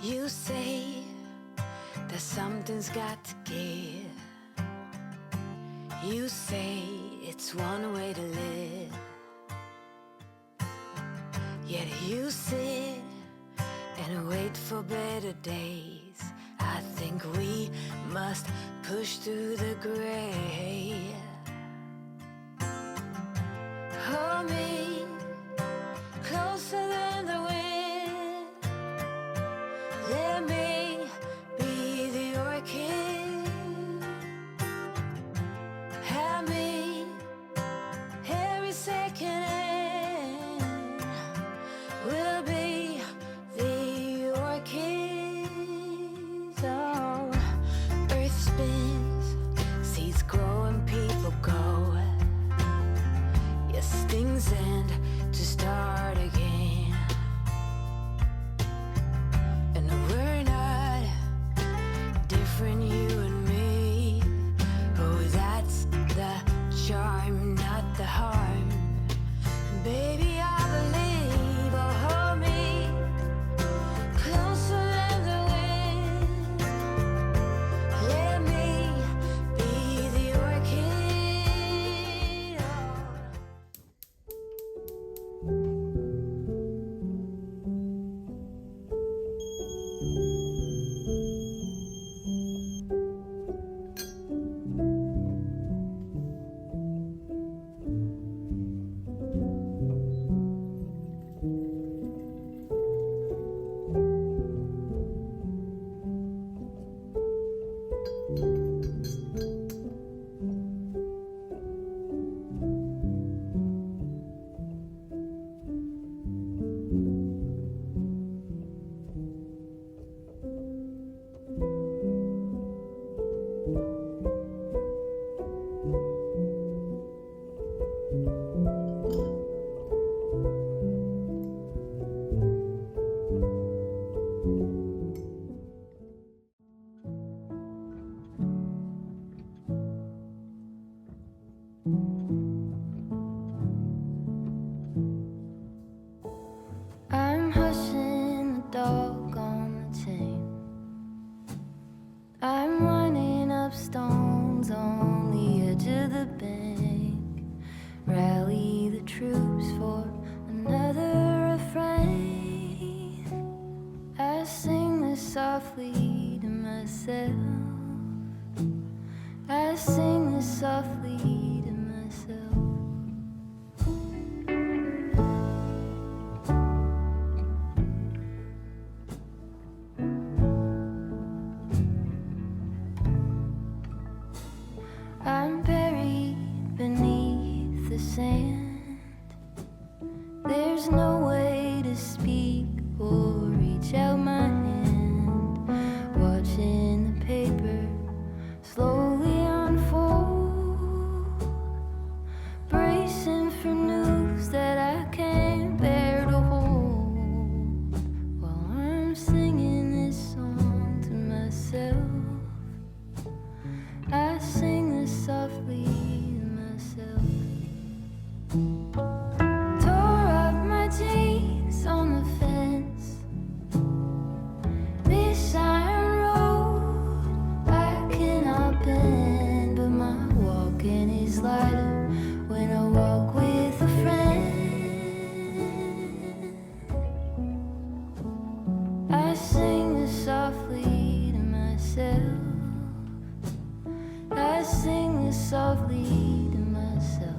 You say that something's got to give. You say it's one way to live. Yet you sit and wait for better days. I think we must push through the gray. Hold me closer than the wind. Let me be the orchid. Have me every second. We'll be the orchid. Oh, earth spins, seeds grow and people go. Yes, things end to start again. And we're not different, you and me. Oh, that's the charm, not the harm. Baby, I believe. Oh, hold me closer than the wind. Let me be the orchid. I'm hushing the dog on the chain. I'm lining up stones on the edge of the bank. Rally the troops for another refrain. I sing this softly to myself. I sing this softly to myself. I'm buried beneath the sand. There's no way to speak or reach out my hand. Watching the paper slowly unfold. Bracing for news that I can't bear to hold. While I'm singing this song to myself. I sing this softly to myself. Tore up my jeans on the fence. This iron road I cannot bend, but my walking is lighter when I walk with a friend. I sing this softly to myself. I sing this softly to myself.